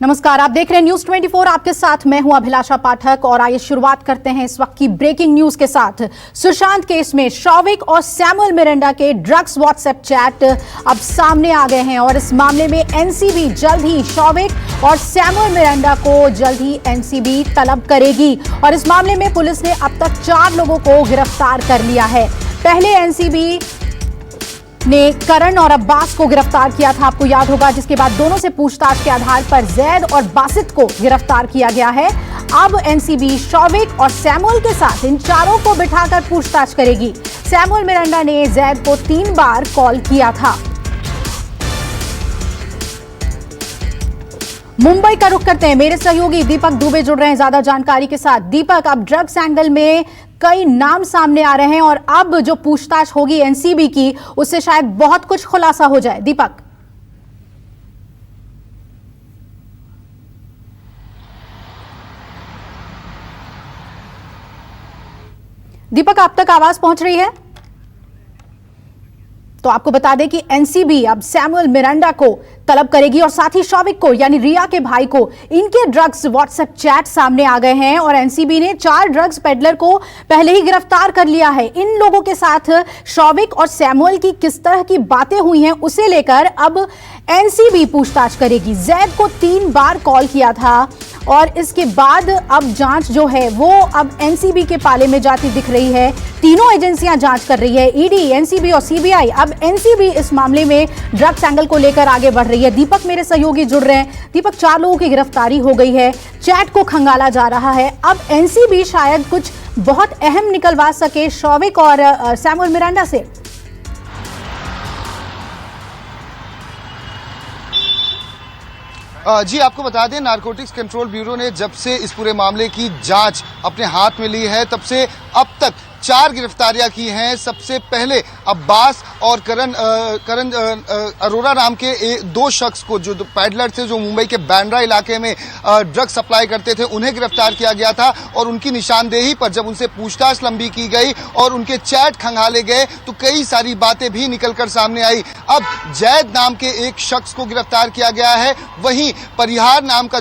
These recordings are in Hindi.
नमस्कार, आप देख रहे हैं न्यूज 24। आपके साथ मैं हूं अभिलाषा पाठक और आइए शुरुआत करते हैं इस वक्त की ब्रेकिंग न्यूज के साथ। सुशांत केस में शौविक और सैमुअल मिरांडा के ड्रग्स व्हाट्सएप चैट अब सामने आ गए हैं और इस मामले में एनसीबी जल्द ही शौविक और सैमुअल मिरांडा को जल्द ही एनसीबी तलब करेगी और इस मामले में पुलिस ने अब तक 4 लोगों को गिरफ्तार कर लिया है। पहले एनसीबी ने करण और अब्बास को गिरफ्तार किया था, आपको याद होगा, जिसके बाद दोनों से पूछताछ के आधार पर जैद और बासित को गिरफ्तार किया गया है। अब एनसीबी शौविक और सैमुअल के साथ इन चारों को बिठाकर पूछताछ करेगी। सैमुअल मिरांडा ने जैद को 3 बार कॉल किया था। मुंबई का रुख करते हैं, मेरे सहयोगी दीपक दुबे जुड़ रहे हैं ज्यादा जानकारी के साथ। दीपक, अब ड्रग्स एंगल में कई नाम सामने आ रहे हैं और अब जो पूछताछ होगी एनसीबी की, उससे शायद बहुत कुछ खुलासा हो जाए। दीपक। दीपक, आप तक आवाज पहुंच रही है? तो आपको बता दें कि एनसीबी अब सैमुअल मिरांडा को तलब करेगी और साथ ही शौविक को, यानी रिया के भाई को, इनके ड्रग्स व्हाट्सएप चैट सामने आ गए हैं और एनसीबी ने 4 ड्रग्स पेडलर को पहले ही गिरफ्तार कर लिया है। इन लोगों के साथ शौविक और सैमुअल की किस तरह की बातें हुई हैं, उसे लेकर अब एनसीबी पूछताछ करेगी। जैद को 3 बार कॉल किया था और इसके बाद अब जांच जो है वो अब एनसीबी के पाले में जाती दिख रही है। तीनों एजेंसियां जांच कर रही है, ईडी, एनसीबी और सीबीआई। अब एनसीबी इस मामले में ड्रग्स एंगल को लेकर आगे बढ़ रही है। दीपक मेरे सहयोगी जुड़ रहे हैं। दीपक, 4 लोगों की गिरफ्तारी हो गई है, चैट को खंगाला जा रहा है। अब एनसीबी शायद कुछ बहुत अहम निकलवा सके शौविक और सैमुअल मिरांडा से। जी, आपको बता दें, नारकोटिक्स कंट्रोल ब्यूरो ने जब से इस पूरे मामले की जांच अपने हाथ में ली है, तब से अब तक 4 गिरफ्तारियां की हैं। सबसे पहले अब्बास और करण अरोरा नाम के 2 शख्स को, जो पैडलर थे, जो मुंबई के बांद्रा इलाके में ड्रग सप्लाई करते थे, उन्हें गिरफ्तार किया गया था। और उनकी निशानदेही पर जब उनसे पूछताछ लंबी की गई और उनके चैट खंगाले गए तो कई सारी बातें भी निकलकर सामने आई। अब जैद नाम के एक शख्स को गिरफ्तार किया गया है, वहीं परिहार नाम का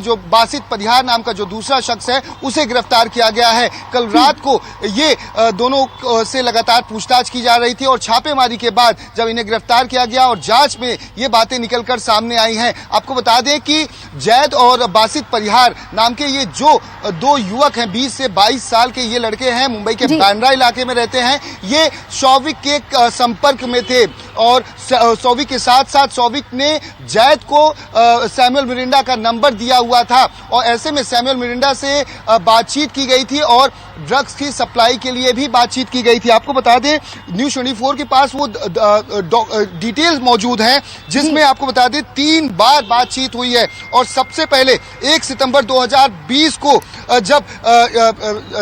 जो दूसरा शख्स है, उसे गिरफ्तार किया गया है। कल रात को ये दोनों से लगातार पूछताछ की जा रही थी और छापेमारी के बाद जब इन्हें गिरफ्तार किया गया और जांच में ये बातें निकलकर सामने आई हैं। आपको बता दें कि जैद और बासित परिहार नाम के ये जो 2 युवक हैं, 20 से 22 साल के ये लड़के हैं, मुंबई के बांद्रा इलाके में रहते हैं। ये शौविक के संपर्क में थे और शौविक के साथ साथ शौविक ने जैद को सैमुअल मिरांडा का नंबर दिया हुआ था और ऐसे में सैमुअल मिरांडा से बातचीत की गई थी और ड्रग्स की सप्लाई के लिए भी बातचीत की गई थी। आपको बता दें, न्यूज 24 के पास वो डिटेल्स मौजूद हैं, जिसमें आपको बता दें 3 बार बातचीत हुई है। और सबसे पहले 1 सितंबर 2020 को जब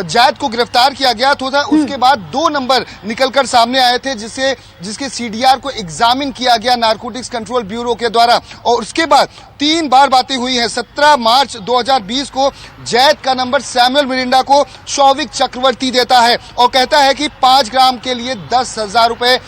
जैद को गिरफ्तार किया गया था, उसके बाद 2 नंबर निकलकर सामने आए थे, जिसके सीडीआर को एग्जामिन किया गया नारकोटिक्स कंट्रोल ब्यूरो के द्वारा। और उसके बाद 3 बार बातें हुई हैं। 17 मार्च 2020 को जैद का नंबर सैमुअल मिरांडा को शौविक चक्रवर्ती देता है और कहता है कि 5 ग्राम के लिए 10,000 रुपए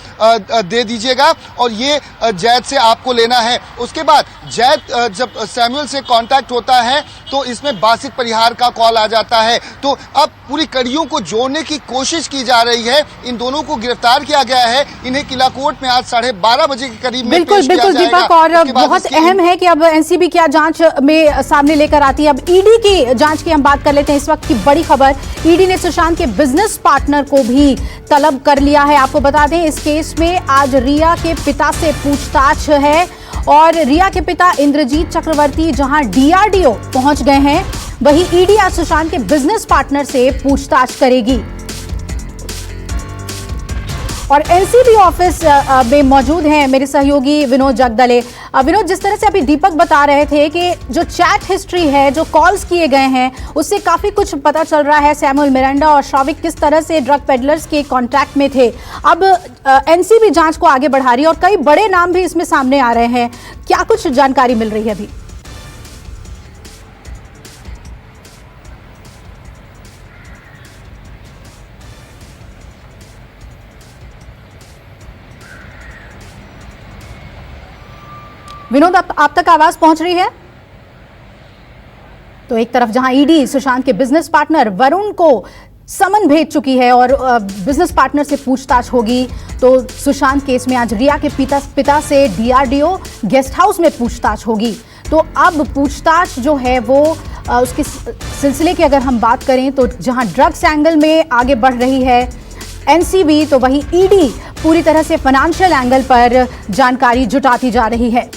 दे दीजिएगा और ये जैद से आपको लेना है। उसके बाद जैद जब सैमुअल से कांटेक्ट होता है तो इसमें बासित परिहार का कॉल आ जाता है। तो अब पूरी कड़ियों को जोड़ने की कोशिश की जा रही है। इन दोनों को गिरफ्तार किया गया है। इन्हें किला कोर्ट में आज 12:30 बजे के करीब में पेश किया जाएगा। दीपक, और बहुत अहम है कि अब एनसीबी क्या जांच में सामने लेकर आती है। अब ईडी की जांच की हम बात कर लेते हैं। इस वक्त की बड़ी खबर, ईडी ने सुशांत के बिजनेस पार्टनर को भी तलब कर लिया है। आपको बता दें, इस केस में आज रिया के पिता से पूछताछ है और रिया के पिता इंद्रजीत चक्रवर्ती जहां डीआरडीओ पहुंच गए हैं, वहीं ईडी आज सुशांत के बिजनेस पार्टनर से पूछताछ करेगी। और एनसीबी ऑफिस में मौजूद हैं मेरे सहयोगी विनोद जगदले। विनोद, जिस तरह से अभी दीपक बता रहे थे कि जो चैट हिस्ट्री है, जो कॉल्स किए गए हैं, उससे काफी कुछ पता चल रहा है। सैमुअल मिरांडा और शौविक किस तरह से ड्रग पेडलर्स के कांटेक्ट में थे। अब एनसीबी जांच को आगे बढ़ा रही है और कई बड़े नाम भी इसमें सामने आ रहे हैं। क्या कुछ जानकारी मिल रही है अभी? विनोद, आप तक आवाज पहुंच रही है? तो एक तरफ जहां ईडी सुशांत के बिजनेस पार्टनर वरुण को समन भेज चुकी है और बिजनेस पार्टनर से पूछताछ होगी, तो सुशांत केस में आज रिया के पिता से डीआरडीओ गेस्ट हाउस में पूछताछ होगी। तो अब पूछताछ जो है वो उसके सिलसिले की अगर हम बात करें तो जहां ड्रग्स एंगल में आगे बढ़ रही है एनसीबी, तो वहीं ईडी पूरी तरह से फाइनेंशियल एंगल पर जानकारी जुटाती जा रही है।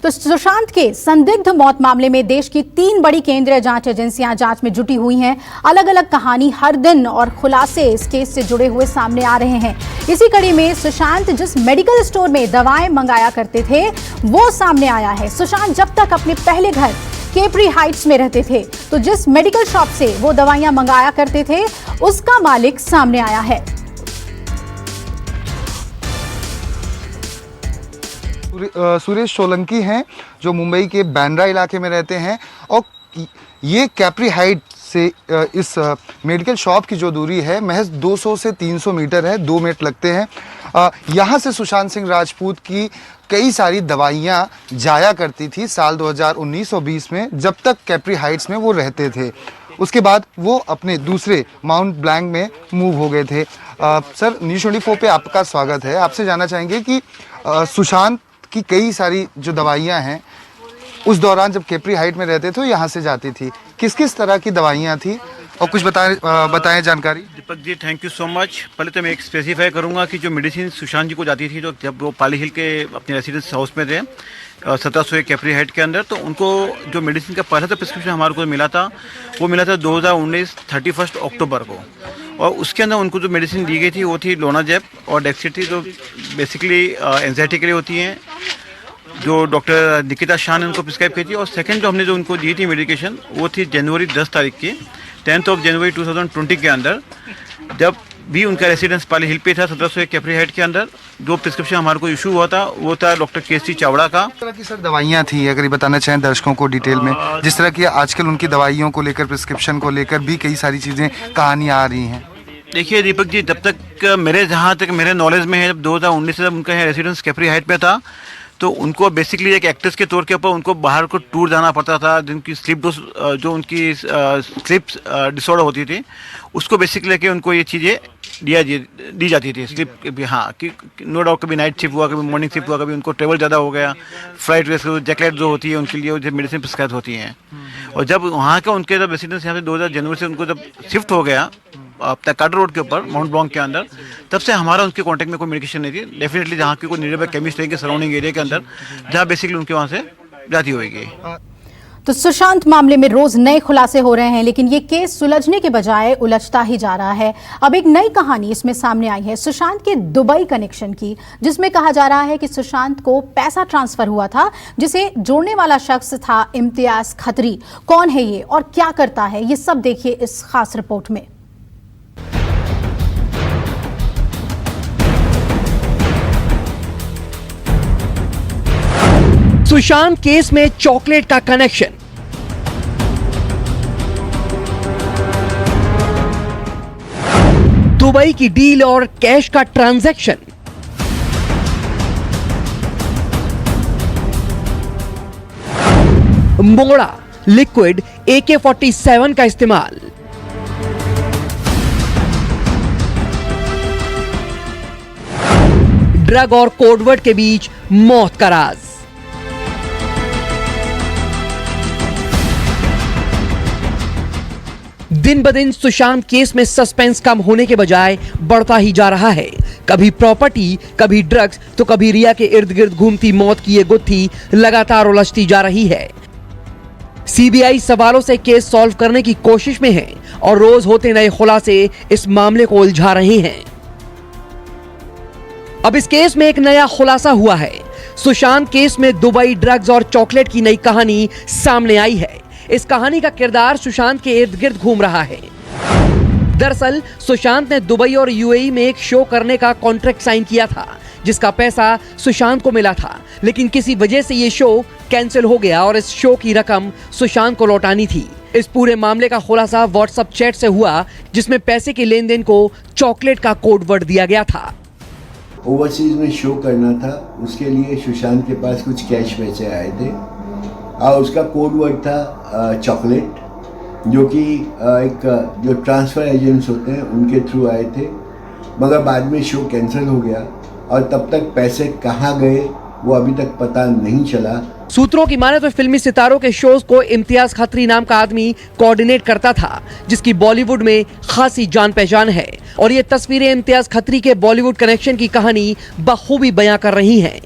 तो सुशांत के संदिग्ध मौत मामले में देश की 3 बड़ी केंद्रीय जांच एजेंसियां जांच में जुटी हुई हैं। अलग अलग कहानी हर दिन और खुलासे इस केस से जुड़े हुए सामने आ रहे हैं। इसी कड़ी में सुशांत जिस मेडिकल स्टोर में दवाएं मंगाया करते थे वो सामने आया है। सुशांत जब तक अपने पहले घर केप्री हाइट्स में रहते थे तो जिस मेडिकल शॉप से वो दवाइयां मंगाया करते थे उसका मालिक सामने आया है। सुरेश सोलंकी हैं जो मुंबई के बांद्रा इलाके में रहते हैं और ये कैप्री हाइट से इस मेडिकल शॉप की जो दूरी है महज 200 से 300 मीटर है, 2 मिनट लगते हैं। यहाँ से सुशांत सिंह राजपूत की कई सारी दवाइयाँ जाया करती थी साल 2019 और 20 में, जब तक कैप्री हाइट्स में वो रहते थे। उसके बाद वो अपने दूसरे माउंट ब्लैंक में मूव हो गए थे। सर, न्यूज़ 24 पे आपका स्वागत है। आपसे जानना चाहेंगे कि सुशांत की कई सारी जो दवाइयाँ हैं उस दौरान जब कैप्री हाइट में रहते थे यहाँ से जाती थी, किस किस तरह की दवाइयाँ थी और कुछ बताएं जानकारी। Deepak ji, thank you so much. पहले तो मैं एक स्पेसिफाई करूंगा कि जो मेडिसिन सुशांत जी को जाती थी, जो जब वो पाली हिल के अपने रेसिडेंस हाउस में थे 1700 कैप्री हाइट के अंदर, तो उनको जो मेडिसिन का पहला तो प्रिस्क्रिप्शन हमारे को मिला था वो मिला था 2019 31 अक्टूबर को, और उसके अंदर उनको जो मेडिसिन दी गई थी वो थी लोनाजेप और डेक्सिट्री, जो बेसिकली एंजाइटी के लिए होती हैं, जो डॉक्टर निकिता शाह ने उनको प्रिस्क्राइब की थी। और सेकंड जो हमने जो उनको दी थी मेडिकेशन वो थी जनवरी 10 तारीख की, 10 जनवरी 2020 के अंदर, जब भी उनका रेसिडेंस पाली हिल पे था 1701 कैप्री हाइट के अंदर। जो प्रिस्क्रिप्शन हमारे को इशू हुआ था वो था डॉक्टर केसी चावड़ा का। किस तरह की सर दवाइयाँ थी, अगर ये बताना चाहें दर्शकों को डिटेल में, जिस तरह की आजकल उनकी दवाइयों को लेकर, प्रिस्क्रिप्शन को लेकर भी कई सारी चीज़ें कहानियाँ आ रही हैं। देखिए दीपक जी, जब तक जहाँ तक मेरे नॉलेज में है, जब 2019 से जब उनका रेसिडेंस कैप्री हाइट पे था तो उनको बेसिकली एक एक्ट्रेस के तौर के ऊपर उनको बाहर को टूर जाना पड़ता था, जिनकी स्लीप डोज जो उनकी स्लीप डिसऑर्डर होती थी उसको बेसिकली लेके उनको ये चीज़ें दी जाती थी। स्लीप, हाँ, कि नो डाउट कभी नाइट शिफ्ट हुआ, कभी मॉर्निंग शिफ्ट हुआ, कभी उनको ट्रेवल ज़्यादा हो गया, फ्लाइट रेस जैकेट जो होती है उनके लिए जो मेडिसिन प्रिस्क्राइब होती हैं। और जब वहाँ का उनके जब रेसिडेंस यहाँ से 2000 जनवरी से उनको जब शिफ्ट हो गया अपना कार्टर रोड के ऊपर माउंट ब्लॉन्क के अंदर, तब से हमारा उनके कांटेक्ट में कोई मेडिकेशन नहीं थी। डेफिनेटली जहाँ की कोई नियरबाई केमिस्ट रहेंगे सराउंडिंग एरिया के अंदर, जहाँ बेसिकली उनके वहाँ से जाती होगी। तो सुशांत मामले में रोज नए खुलासे हो रहे हैं, लेकिन ये केस सुलझने के बजाय उलझता ही जा रहा है। अब एक नई कहानी इसमें सामने आई है सुशांत के दुबई कनेक्शन की, जिसमें कहा जा रहा है कि सुशांत को पैसा ट्रांसफर हुआ था जिसे जोड़ने वाला शख्स था इम्तियाज खत्री। कौन है ये और क्या करता है, ये सब देखिए इस खास रिपोर्ट में। सुशांत केस में चॉकलेट का कनेक्शन, दुबई की डील और कैश का ट्रांजैक्शन, मोड़ा लिक्विड AK-47 का इस्तेमाल, ड्रग और कोडवर्ड के बीच मौत का राज। दिन ब दिन सुशांत केस में सस्पेंस कम होने के बजाय बढ़ता ही जा रहा है। कभी प्रॉपर्टी, कभी ड्रग्स, तो कभी रिया के इर्द गिर्द घूमती मौत की ये गुत्थी लगातार उलझती जा रही है। सीबीआई सवालों से केस सॉल्व करने की कोशिश में है और रोज होते नए खुलासे इस मामले को उलझा रहे हैं। अब इस केस में एक नया खुलासा हुआ है। सुशांत केस में दुबई ड्रग्स और चॉकलेट की नई कहानी सामने आई है। इस कहानी का किरदार सुशांत के इर्द गिर्द घूम रहा है। दरअसल सुशांत ने दुबई और यूएई में एक शो करने का कॉन्ट्रैक्ट साइन किया था, जिसका पैसा सुशांत को मिला था, लेकिन किसी वजह से ये शो कैंसिल हो गया और इस शो की रकम सुशांत को लौटानी थी। इस पूरे मामले का खुलासा व्हाट्सएप चैट से हुआ, जिसमें पैसे के लेन देन को चॉकलेट का कोड वर्ड दिया गया था। ओवरसीज में शो करना था, उसके लिए सुशांत के पास कुछ कैश पैसे आए थे उसका कोड वर्ड था चॉकलेट, जो कि जो ट्रांसफ़र एजेंट्स होते हैं उनके थ्रू आए थे, मगर बाद में शो कैंसिल हो गया और तब तक पैसे कहाँ गए वो अभी तक पता नहीं चला। सूत्रों की माने तो फिल्मी सितारों के शोज को इम्तियाज खत्री नाम का आदमी कोऑर्डिनेट करता था, जिसकी बॉलीवुड में खासी जान पहचान है, और ये तस्वीरें इम्तियाज खत्री के बॉलीवुड कनेक्शन की कहानी बखूबी बयां कर रही हैं।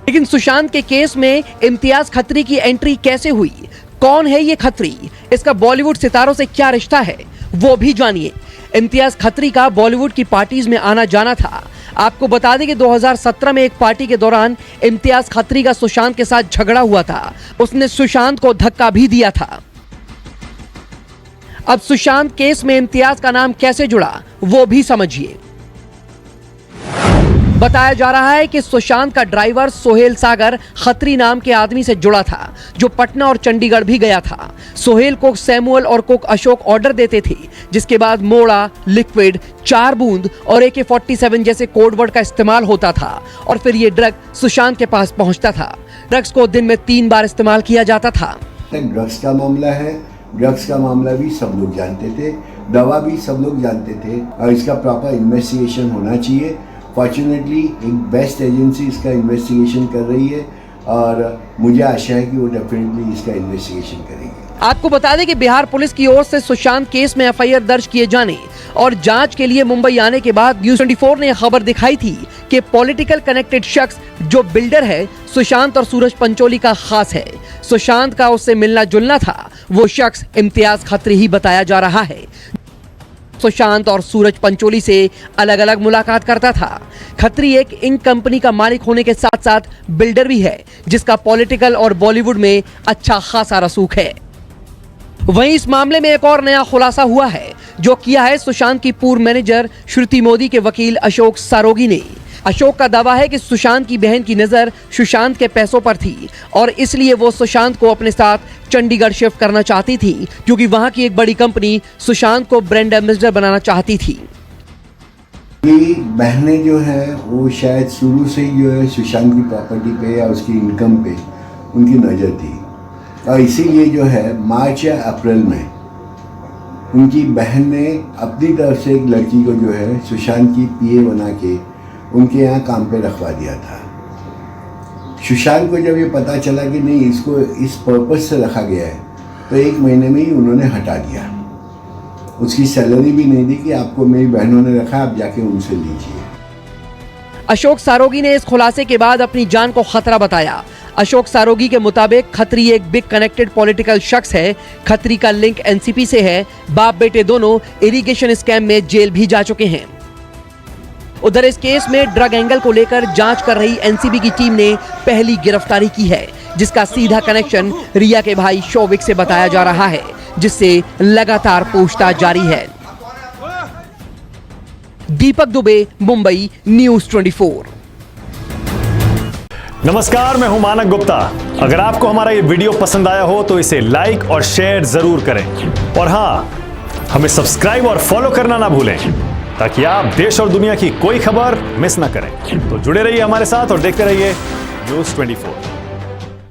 लेकिन सुशांत के केस में इम्तियाज खत्री की एंट्री कैसे हुई, कौन है ये खत्री, इसका बॉलीवुड सितारों से क्या रिश्ता है, वो भी जानिए। इम्तियाज खत्री का बॉलीवुड की पार्टीज में आना जाना था। आपको बता दें कि 2017 में एक पार्टी के दौरान इम्तियाज खत्री का सुशांत के साथ झगड़ा हुआ था। उसने सुशांत को धक्का भी दिया था। अब सुशांत केस में इम्तियाज का नाम कैसे जुड़ा वो भी समझिए। बताया जा रहा है कि सुशांत का ड्राइवर सोहेल सागर खत्री नाम के आदमी से जुड़ा था, जो पटना और चंडीगढ़ भी गया था। सोहेल को सैमुअल और कुक अशोक ऑर्डर देते थे, जिसके बाद मोड़ा, लिक्विड, 4 बूंद और AK-47 जैसे कोडवर्ड का इस्तेमाल होता था, और फिर ये ड्रग सुशांत के पास पहुंचता था। ड्रग्स को दिन में 3 बार इस्तेमाल किया जाता था। ड्रग्स का मामला है, ड्रग्स का मामला भी सब लोग जानते थे, दवा भी सब लोग जानते थे, और इसका प्रॉपर इन्वेस्टिगेशन होना चाहिए। फॉर्चुनेटली एक बेस्ट एजेंसी इसका इन्वेस्टिगेशन कर रही है, और मुझे आशा है कि वो डेफिनेटली इसका इन्वेस्टिगेशन करेगी। आपको बता दें कि बिहार पुलिस की ओर से सुशांत केस में FIR दर्ज किए जाने और जांच के लिए मुंबई आने के बाद न्यूज़ 24 ने खबर दिखाई थी कि पॉलिटिकल कनेक्टेड शख्स जो बिल्डर है सुशांत और सूरज पंचोली का खास है। सुशांत का उससे मिलना जुलना था, वो शख्स इम्तियाज खत्री ही बताया जा रहा है। सुशांत और सूरज पंचोली से अलग अलग मुलाकात करता था। खत्री एक इंक कंपनी का मालिक होने के साथ साथ बिल्डर भी है, जिसका पॉलिटिकल और बॉलीवुड में अच्छा खासा रसूख है। वहीं इस मामले में एक और नया खुलासा हुआ है, जो किया है सुशांत की पूर्व मैनेजर श्रुति मोदी के वकील अशोक सारोगी ने। अशोक का दावा है कि सुशांत की बहन की नजर सुशांत के पैसों पर थी, और इसलिए वो सुशांत को अपने साथ चंडीगढ़ शिफ्ट करना चाहती थी, क्योंकि वहां की एक बड़ी कंपनी सुशांत को ब्रांड एम्बेसडर बनाना चाहती थी। ये बहनें जो है वो शायद शुरू से ही जो है सुशांत की प्रॉपर्टी पे या उसकी इनकम पे उनकी नज़र थी, और इसीलिए जो है मार्च या अप्रैल में उनकी बहन ने अपनी तरफ से एक लड़की को जो है सुशांत की PA बना के उनके यहाँ काम पे रखवा दिया था। सुशांत को जब ये पता चला कि नहीं इसको इस पर्पस से रखा गया है, तो 1 महीने में ही उन्होंने हटा दिया। उसकी सैलरी भी नहीं दी कि आपको मेरी बहनों ने रखा, आप जाके उनसे लीजिए। अशोक सारोगी ने इस खुलासे के बाद अपनी जान को खतरा बताया। अशोक सारोगी के मुताबिक खत्री एक बिग कनेक्टेड पॉलिटिकल शख्स है। खत्री का लिंक NCP से है। बाप बेटे दोनों इरिगेशन स्कैम में जेल भी जा चुके हैं। उधर इस केस में ड्रग एंगल को लेकर जांच कर रही NCB की टीम ने पहली गिरफ्तारी की है, जिसका सीधा कनेक्शन रिया के भाई शौविक से बताया जा रहा है, जिससे लगातार पूछताछ जारी है। दीपक दुबे, मुंबई, न्यूज़ 24। नमस्कार, मैं हूं मानक गुप्ता। अगर आपको हमारा ये वीडियो पसंद आया हो तो इसे लाइक और शेयर जरूर करें, और हाँ, हमें सब्सक्राइब और फॉलो करना ना भूलें, ताकि आप देश और दुनिया की कोई खबर मिस ना करें। तो जुड़े रहिए हमारे साथ और देखते रहिए न्यूज़ 24।